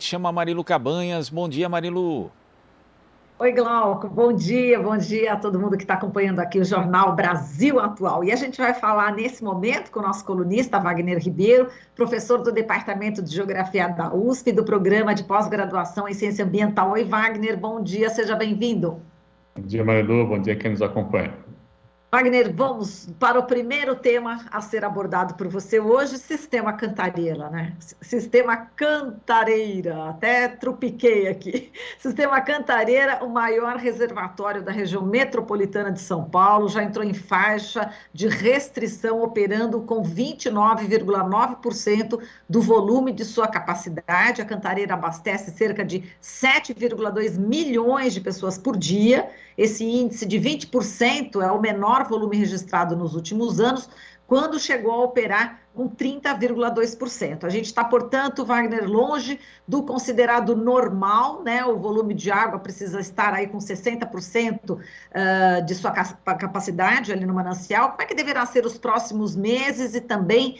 chama Marilu Cabanhas. Bom dia, Marilu. Oi, Glauco, bom dia a todo mundo que está acompanhando aqui o Jornal Brasil Atual. E a gente vai falar nesse momento com o nosso colunista Wagner Ribeiro, professor do Departamento de Geografia da USP, do Programa de Pós-Graduação em Ciência Ambiental. Oi, Wagner, bom dia, seja bem-vindo. Bom dia, Marilu. Bom dia quem nos acompanha. Wagner, vamos para o primeiro tema a ser abordado por você hoje, sistema Cantareira, né? Sistema Cantareira, até trupiquei aqui. Sistema Cantareira, o maior reservatório da região metropolitana de São Paulo, já entrou em faixa de restrição, operando com 29,9% do volume de sua capacidade. A Cantareira abastece cerca de 7,2 milhões de pessoas por dia. Esse índice de 20% é o menor volume registrado nos últimos anos, quando chegou a operar com 30,2%. A gente está, portanto, Wagner, longe do considerado normal, né? O volume de água precisa estar aí com 60% de sua capacidade ali no manancial. Como é que deverá ser os próximos meses e também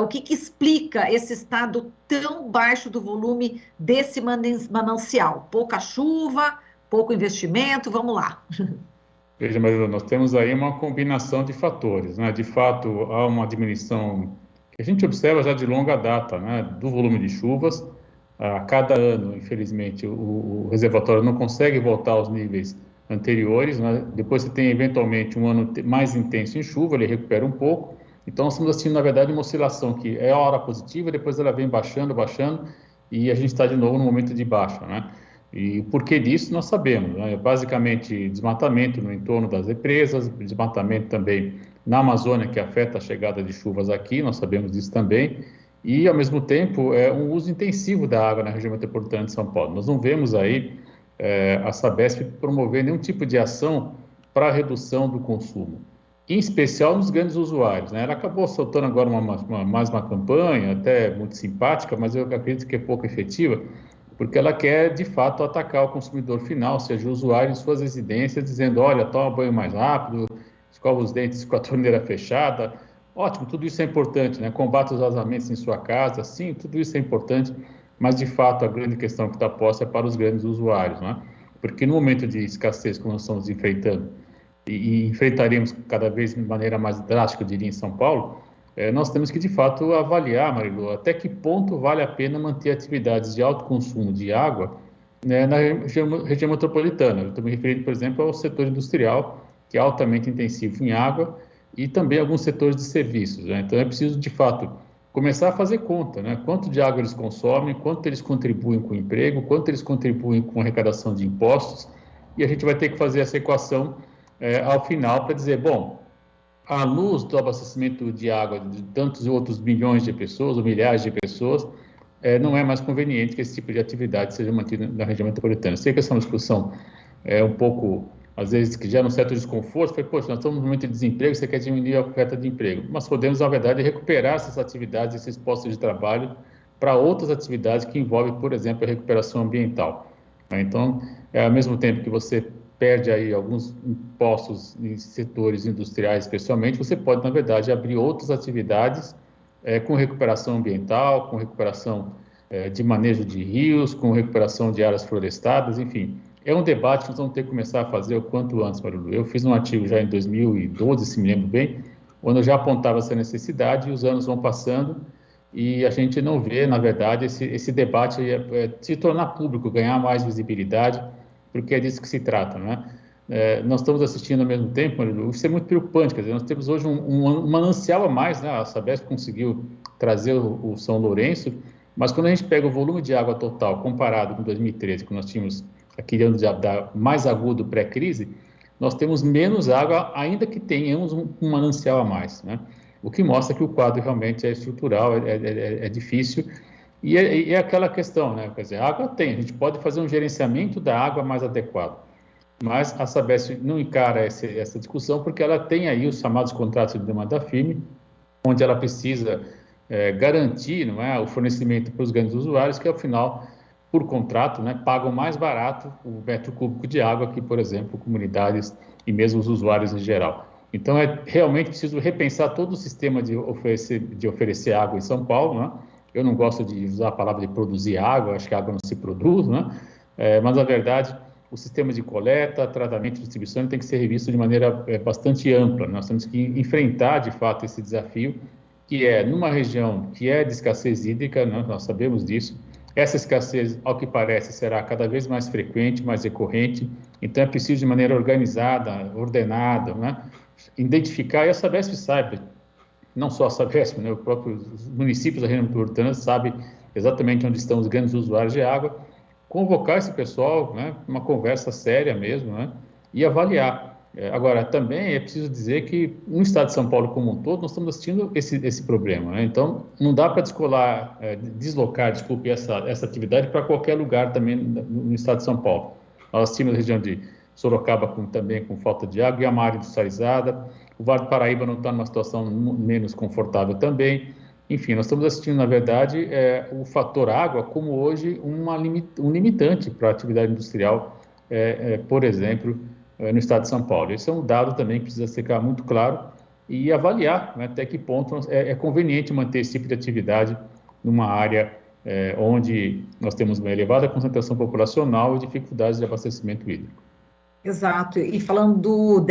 o que explica esse estado tão baixo do volume desse manancial? Pouca chuva, pouco investimento, vamos lá. Veja, Marilu, nós temos aí uma combinação de fatores, né? De fato, há uma diminuição que a gente observa já de longa data, né? Do volume de chuvas. A cada ano, infelizmente, o reservatório não consegue voltar aos níveis anteriores, né? Depois você tem, eventualmente, um ano mais intenso em chuva, ele recupera um pouco. Então, nós estamos assistindo, na verdade, uma oscilação que é a hora positiva, depois ela vem baixando, baixando, e a gente está de novo no momento de baixa, né? E o porquê disso nós sabemos, né? Basicamente, desmatamento no entorno das represas, desmatamento também na Amazônia, que afeta a chegada de chuvas aqui, nós sabemos disso também, e, ao mesmo tempo, um uso intensivo da água na região metropolitana de São Paulo. Nós não vemos aí a Sabesp promover nenhum tipo de ação para a redução do consumo, em especial nos grandes usuários, né? Ela acabou soltando agora mais uma campanha, até muito simpática, mas eu acredito que é pouco efetiva, porque ela quer, de fato, atacar o consumidor final, ou seja, o usuário em suas residências, dizendo, olha, toma banho mais rápido, escova os dentes com a torneira fechada. Ótimo, tudo isso é importante, né? Combate os vazamentos em sua casa, sim, tudo isso é importante, mas, de fato, a grande questão que está posta é para os grandes usuários, né? Porque no momento de escassez que nós estamos enfrentando, e enfrentaremos cada vez de maneira mais drástica, eu diria, em São Paulo, nós temos que, de fato, avaliar, Marilu, até que ponto vale a pena manter atividades de alto consumo de água, né, na região metropolitana. Eu estou me referindo, por exemplo, ao setor industrial, que é altamente intensivo em água, e também alguns setores de serviços, né? Então, é preciso, de fato, começar a fazer conta, né? Quanto de água eles consomem, quanto eles contribuem com o emprego, quanto eles contribuem com a arrecadação de impostos, e a gente vai ter que fazer essa equação ao final para dizer, bom, à luz do abastecimento de água de tantos outros milhões de pessoas ou milhares de pessoas, não é mais conveniente que esse tipo de atividade seja mantido na região metropolitana. Sei que essa é uma discussão um pouco, às vezes, que gera um certo desconforto. Foi, poxa, nós estamos no momento de desemprego, você quer diminuir a oferta de emprego. Mas podemos, na verdade, recuperar essas atividades, esses postos de trabalho para outras atividades que envolvem, por exemplo, a recuperação ambiental. Então, ao mesmo tempo que você perde aí alguns impostos em setores industriais, especialmente, você pode, na verdade, abrir outras atividades com recuperação ambiental, com recuperação de manejo de rios, com recuperação de áreas florestadas, enfim. É um debate que nós vamos ter que começar a fazer o quanto antes, Marilu. Eu fiz um artigo já em 2012, se me lembro bem, onde eu já apontava essa necessidade e os anos vão passando e a gente não vê, na verdade, esse debate se tornar público, ganhar mais visibilidade, porque é disso que se trata, né? Nós estamos assistindo ao mesmo tempo, Marilu, isso é muito preocupante, quer dizer, nós temos hoje um manancial a mais, né? A Sabesp conseguiu trazer o São Lourenço, mas quando a gente pega o volume de água total comparado com 2013, quando nós tínhamos aquele ano mais agudo pré-crise, nós temos menos água, ainda que tenhamos um manancial a mais, né? O que mostra que o quadro realmente é estrutural, é difícil, e é aquela questão, né? Quer dizer, a água tem, a gente pode fazer um gerenciamento da água mais adequado, mas a Sabesp não encara essa discussão porque ela tem aí os chamados contratos de demanda firme, onde ela precisa garantir, não é, o fornecimento para os grandes usuários, que ao final, por contrato, né, pagam mais barato o metro cúbico de água que, por exemplo, comunidades e mesmo os usuários em geral. Então, é realmente preciso repensar todo o sistema de oferecer água em São Paulo, né? Eu não gosto de usar a palavra de produzir água, acho que a água não se produz, né? Mas, na verdade, o sistema de coleta, tratamento e distribuição tem que ser revisto de maneira bastante ampla. Nós temos que enfrentar, de fato, esse desafio, que é numa região que é de escassez hídrica, né? Nós sabemos disso. Essa escassez, ao que parece, será cada vez mais frequente, mais recorrente. Então, é preciso, de maneira organizada, ordenada, né? Identificar, e a Sabesp sabe, não só a Sabesp, né? Os próprios municípios da região metropolitana sabem exatamente onde estão os grandes usuários de água, convocar esse pessoal, né, uma conversa séria mesmo, né, e avaliar. Agora, também é preciso dizer que no estado de São Paulo como um todo, nós estamos assistindo esse problema, né? Então, não dá para deslocar, desculpe, essa atividade para qualquer lugar também no estado de São Paulo. Nós assistimos a região de Sorocaba também com falta de água, e a área industrializada, o Vale do Paraíba não está numa situação menos confortável também. Enfim, nós estamos assistindo, na verdade, o fator água como hoje um limitante para a atividade industrial, por exemplo, no estado de São Paulo. Esse é um dado também que precisa ficar muito claro e avaliar, né, até que ponto é conveniente manter esse tipo de atividade numa área onde nós temos uma elevada concentração populacional e dificuldades de abastecimento hídrico. Exato, e falando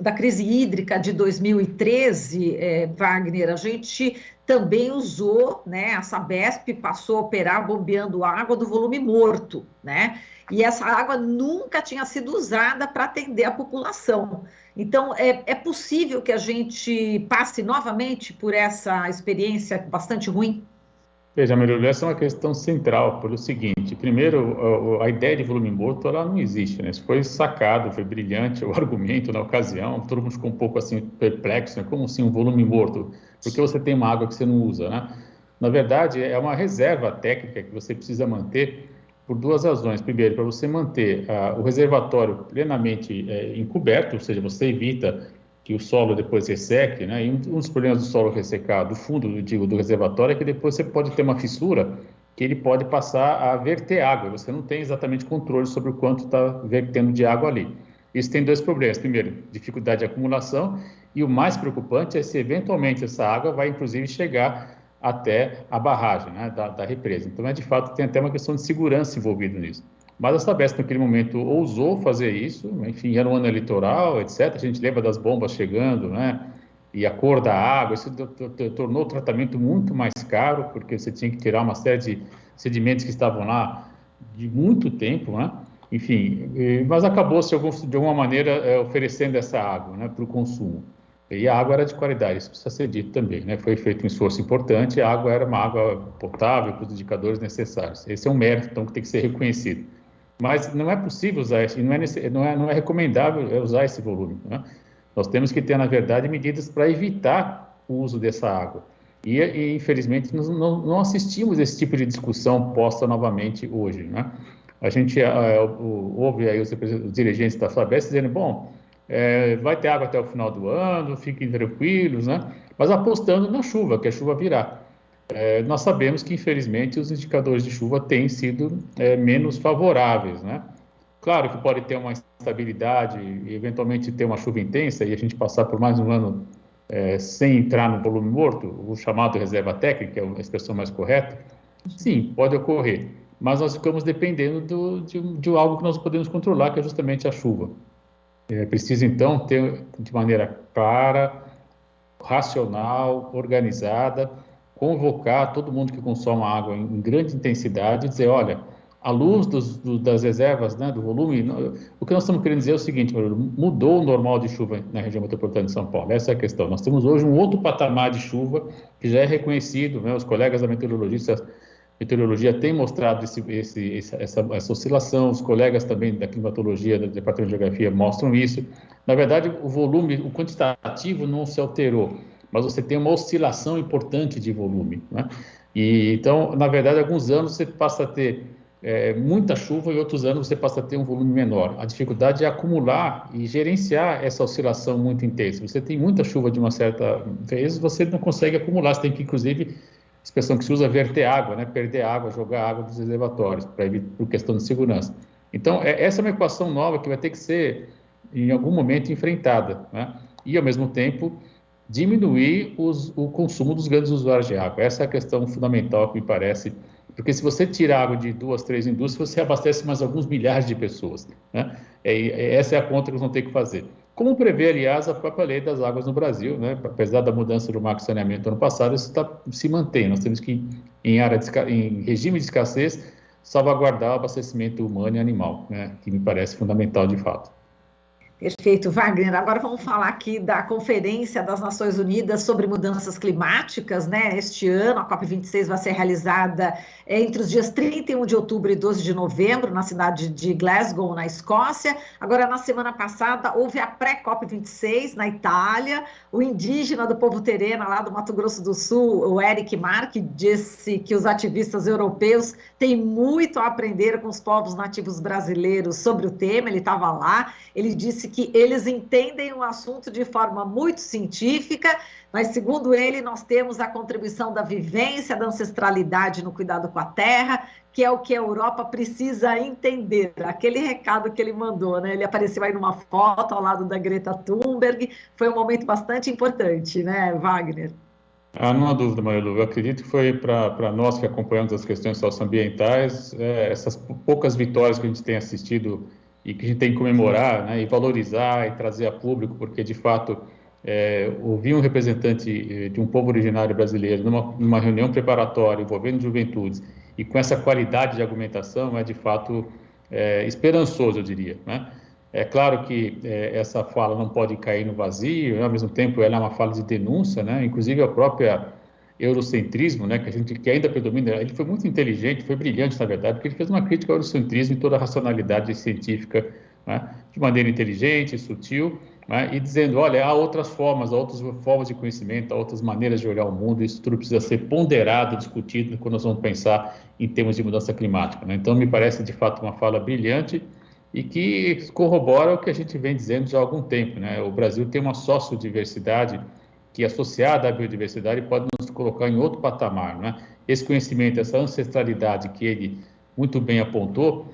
da crise hídrica de 2013, Wagner, a gente também usou, né, a Sabesp passou a operar bombeando água do volume morto, né, e essa água nunca tinha sido usada para atender a população. Então, é possível que a gente passe novamente por essa experiência bastante ruim? Veja, Maria, essa é uma questão central, pelo seguinte: primeiro, a ideia de volume morto, ela não existe, né? Isso foi sacado, foi brilhante o argumento na ocasião, todo mundo ficou um pouco assim perplexo, né? Como assim um volume morto? Porque você tem uma água que você não usa, né? Na verdade, é uma reserva técnica que você precisa manter por duas razões. Primeiro, para você manter o reservatório plenamente encoberto, ou seja, você evita que o solo depois resseque, né? E um dos problemas do solo ressecar, do fundo, do reservatório, é que depois você pode ter uma fissura que ele pode passar a verter água. Você não tem exatamente controle sobre o quanto está vertendo de água ali. Isso tem dois problemas. Primeiro, dificuldade de acumulação, e o mais preocupante é se eventualmente essa água vai, inclusive, chegar até a barragem, né, da represa. Então, de fato, tem até uma questão de segurança envolvida nisso. Mas a Sabesp, naquele momento, ousou fazer isso, enfim, era um ano eleitoral, etc. A gente lembra das bombas chegando, né? E a cor da água, isso tornou o tratamento muito mais caro, porque você tinha que tirar uma série de sedimentos que estavam lá de muito tempo, né? Enfim, mas acabou-se de alguma maneira oferecendo essa água, né, para o consumo. E a água era de qualidade, isso precisa ser dito também, né? Foi feito um esforço importante, a água era uma água potável, com os indicadores necessários. Esse é um mérito, então, que tem que ser reconhecido. Mas não é possível usar isso, não é recomendável usar esse volume, né? Nós temos que ter, na verdade, medidas para evitar o uso dessa água. E infelizmente, nós não assistimos esse tipo de discussão posta novamente hoje, né? A gente ouve aí os dirigentes da Sabesp dizendo, bom, vai ter água até o final do ano, fiquem tranquilos, né? Mas apostando na chuva, que a chuva virá. Nós sabemos que, infelizmente, os indicadores de chuva têm sido menos favoráveis, né? Claro que pode ter uma instabilidade e, eventualmente, ter uma chuva intensa e a gente passar por mais um ano sem entrar no volume morto, o chamado reserva técnica, que é a expressão mais correta. Sim, pode ocorrer, mas nós ficamos dependendo de algo que nós não podemos controlar, que é justamente a chuva. É preciso, então, ter de maneira clara, racional, organizada, convocar todo mundo que consome água em grande intensidade e dizer, olha, à luz das reservas, né, do volume, o que nós estamos querendo dizer é o seguinte, mudou o normal de chuva na região metropolitana de São Paulo, essa é a questão. Nós temos hoje um outro patamar de chuva que já é reconhecido, né, os colegas da meteorologia têm mostrado essa oscilação, os colegas também da climatologia, do Departamento de Geografia, mostram isso. Na verdade, o volume, o quantitativo não se alterou, mas você tem uma oscilação importante de volume, né? E, então, na verdade, alguns anos você passa a ter muita chuva e outros anos você passa a ter um volume menor. A dificuldade é acumular e gerenciar essa oscilação muito intensa. Você tem muita chuva de uma certa vez, você não consegue acumular, você tem que, inclusive, expressão que se usa, verter água, né? Perder água, jogar água dos reservatórios, por questão de segurança. Então, essa é uma equação nova que vai ter que ser, em algum momento, enfrentada, né? E, ao mesmo tempo, diminuir o consumo dos grandes usuários de água. Essa é a questão fundamental que me parece, porque se você tira água de 2, 3 indústrias, você abastece mais alguns milhares de pessoas, né? Essa é a conta que eles vão ter que fazer. Como prevê, aliás, a própria lei das águas no Brasil, né? Apesar da mudança do marco de saneamento ano passado, isso se mantém. Nós temos que, em regime de escassez, salvaguardar o abastecimento humano e animal, né? Que me parece fundamental de fato. Perfeito, Wagner. Agora vamos falar aqui da Conferência das Nações Unidas sobre Mudanças Climáticas, né? Este ano, a COP26 vai ser realizada entre os dias 31 de outubro e 12 de novembro, na cidade de Glasgow, na Escócia. Agora, na semana passada, houve a pré-COP26 na Itália. O indígena do povo Terena, lá do Mato Grosso do Sul, o Eric Marque, disse que os ativistas europeus têm muito a aprender com os povos nativos brasileiros sobre o tema. Ele estava lá, ele disse que eles entendem o assunto de forma muito científica, mas, segundo ele, nós temos a contribuição da vivência, da ancestralidade no cuidado com a terra, que é o que a Europa precisa entender. Aquele recado que ele mandou, né? Ele apareceu aí numa foto ao lado da Greta Thunberg, foi um momento bastante importante, né, Wagner? Não há dúvida, Marilu. Eu acredito que foi para nós que acompanhamos as questões socioambientais, essas poucas vitórias que a gente tem assistido e que a gente tem que comemorar, né, e valorizar e trazer a público, porque, de fato, ouvir um representante de um povo originário brasileiro numa reunião preparatória envolvendo juventudes e com essa qualidade de argumentação é, de fato, esperançoso, eu diria, né? É claro que essa fala não pode cair no vazio, ao mesmo tempo ela é uma fala de denúncia, né? Inclusive a própria eurocentrismo, né, que ainda predomina, ele foi muito inteligente, foi brilhante, na verdade, porque ele fez uma crítica ao eurocentrismo e toda a racionalidade científica, né, de maneira inteligente, sutil, né, e dizendo, olha, há outras formas de conhecimento, há outras maneiras de olhar o mundo, isso tudo precisa ser ponderado, discutido quando nós vamos pensar em termos de mudança climática, né? Então, me parece, de fato, uma fala brilhante e que corrobora o que a gente vem dizendo já há algum tempo, né? O Brasil tem uma sociodiversidade que, associada à biodiversidade, pode nos colocar em outro patamar, né? Esse conhecimento, essa ancestralidade que ele muito bem apontou,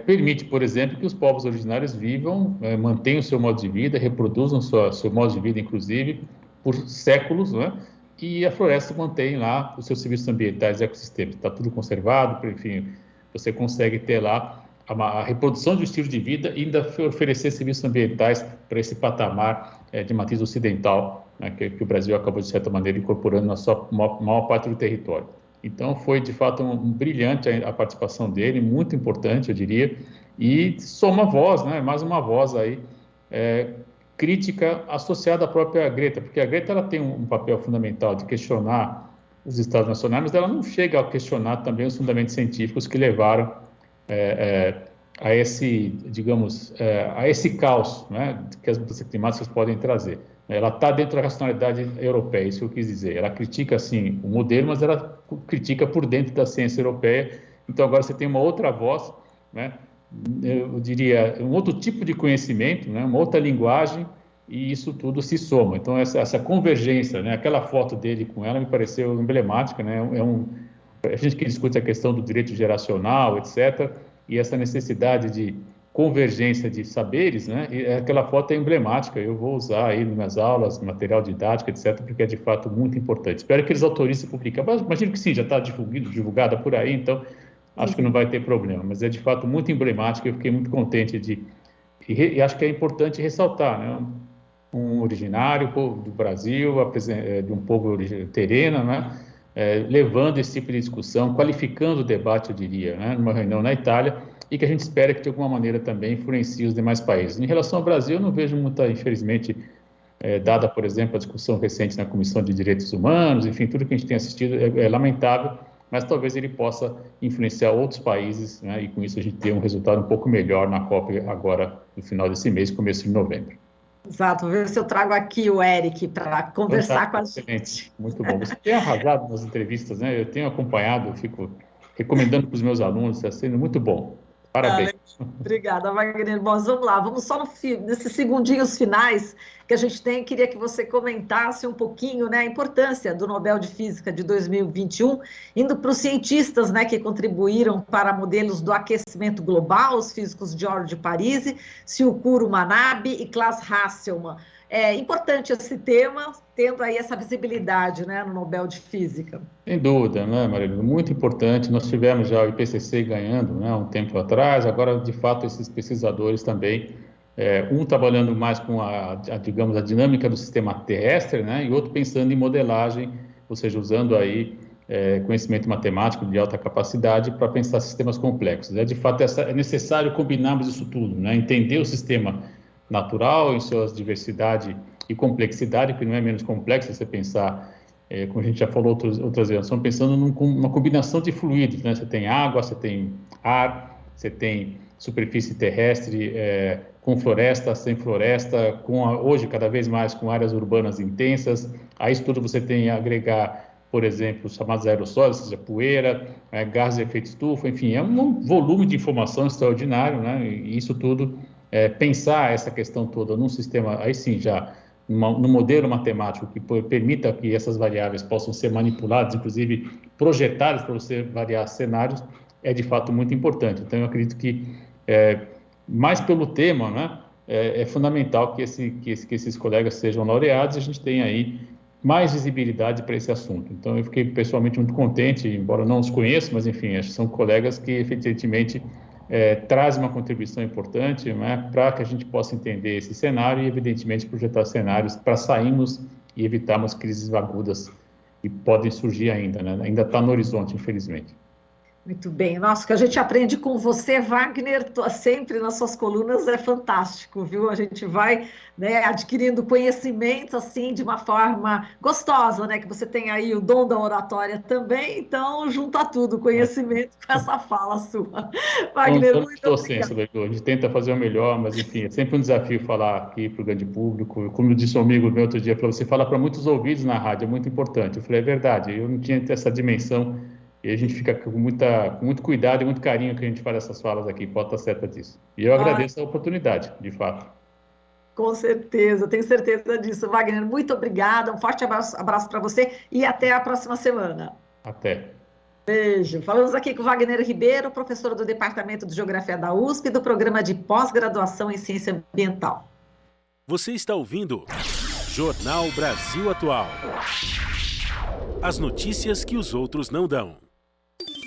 permite, por exemplo, que os povos originários vivam, mantenham o seu modo de vida, reproduzam seu modo de vida, inclusive, por séculos, né? E a floresta mantém lá os seus serviços ambientais e ecossistemas. Está tudo conservado, enfim, você consegue ter lá a reprodução de um estilo de vida e ainda oferecer serviços ambientais para esse patamar de matriz ocidental, né, que o Brasil acabou, de certa maneira, incorporando na sua maior parte do território. Então, foi, de fato, um brilhante a participação dele, muito importante, eu diria, e soma voz, né, mais uma voz aí, crítica associada à própria Greta, porque a Greta ela tem um papel fundamental de questionar os Estados nacionais, mas ela não chega a questionar também os fundamentos científicos que levaram a esse, digamos, a esse caos, né, que as mudanças climáticas podem trazer. Ela está dentro da racionalidade europeia, isso que eu quis dizer. Ela critica, sim, o modelo, mas ela critica por dentro da ciência europeia. Então, agora você tem uma outra voz, né, eu diria, um outro tipo de conhecimento, né, uma outra linguagem, e isso tudo se soma. Então, essa convergência, né, aquela foto dele com ela me pareceu emblemática, né, a gente que discute a questão do direito geracional, etc., e essa necessidade de convergência de saberes, né? E aquela foto é emblemática, eu vou usar aí nas minhas aulas, material didático, etc., porque é de fato muito importante. Espero que eles autorizem publicar, mas imagino que sim, já está divulgada por aí, então acho que não vai ter problema, mas é de fato muito emblemática, eu fiquei muito contente e acho que é importante ressaltar, né? Um originário do Brasil, de um povo terena, né? Levando esse tipo de discussão, qualificando o debate, eu diria, né, numa reunião na Itália, e que a gente espera que, de alguma maneira, também influencie os demais países. Em relação ao Brasil, eu não vejo muita, infelizmente, dada, por exemplo, a discussão recente na Comissão de Direitos Humanos, enfim, tudo que a gente tem assistido é lamentável, mas talvez ele possa influenciar outros países, né, e com isso a gente ter um resultado um pouco melhor na COP agora, no final desse mês, começo de novembro. Exato, vou ver se eu trago aqui o Eric para conversar com a gente. Excelente, muito bom. Você tem arrasado nas entrevistas, né? Eu tenho acompanhado, eu fico recomendando para os meus alunos, está sendo muito bom. Parabéns. Obrigada, Wagner. Bom, vamos lá, vamos só nesses segundinhos finais que a gente tem, queria que você comentasse um pouquinho, né, a importância do Nobel de Física de 2021, indo para os cientistas, né, que contribuíram para modelos do aquecimento global, os físicos George Parisi, Syukuro Manabe e Klaas Hasselmann. é importante esse tema, tendo aí essa visibilidade, né, no Nobel de Física. Sem dúvida, né, Marilu? Muito importante. Nós tivemos já o IPCC ganhando, né, um tempo atrás. Agora, de fato, esses pesquisadores também, um trabalhando mais com digamos, a dinâmica do sistema terrestre, né, e outro pensando em modelagem, ou seja, usando aí conhecimento matemático de alta capacidade para pensar sistemas complexos. De fato, é necessário combinarmos isso tudo, né, entender o sistema natural em suas diversidade e complexidade, que não é menos complexo você pensar, como a gente já falou outras vezes, estamos pensando numa combinação de fluidos, né? Você tem água, você tem ar, você tem superfície terrestre, com floresta, sem floresta, hoje cada vez mais com áreas urbanas intensas. A isso tudo você tem a agregar, por exemplo, os chamados aerossóis, ou seja, poeira, gases de efeito estufa, enfim, é um volume de informação extraordinário, né? E isso tudo, pensar essa questão toda num sistema, aí sim, já no modelo matemático que permita que essas variáveis possam ser manipuladas, inclusive projetadas para você variar cenários, é de fato muito importante. Então, eu acredito que, mais pelo tema, né, é fundamental que esses colegas sejam laureados e a gente tenha aí mais visibilidade para esse assunto. Então, eu fiquei pessoalmente muito contente, embora não os conheça, mas, enfim, acho que são colegas que, efetivamente, trazem uma contribuição importante, né, para que a gente possa entender esse cenário e, evidentemente, projetar cenários para sairmos e evitarmos crises agudas que podem surgir ainda, né? Ainda está no horizonte, infelizmente. Muito bem. Nossa, o que a gente aprende com você, Wagner, sempre nas suas colunas é fantástico, viu? A gente vai, né, adquirindo conhecimento assim de uma forma gostosa, né? Que você tem aí o dom da oratória também, então junta tudo, conhecimento com essa fala sua. Wagner, muito obrigada. A gente tenta fazer o melhor, mas enfim, é sempre um desafio falar aqui para o grande público. Como disse um amigo meu outro dia, falou, você fala para muitos ouvidos na rádio, é muito importante. Eu falei, é verdade, eu não tinha essa dimensão. E a gente fica com muito cuidado e muito carinho que a gente faz essas falas aqui, pode estar certa disso. E eu agradeço a oportunidade, de fato. Com certeza, tenho certeza disso. Wagner, muito obrigada, um forte abraço para você e até a próxima semana. Até. Beijo. Falamos aqui com Wagner Ribeiro, professor do Departamento de Geografia da USP e do Programa de Pós-Graduação em Ciência Ambiental. Você está ouvindo Jornal Brasil Atual. As notícias que os outros não dão.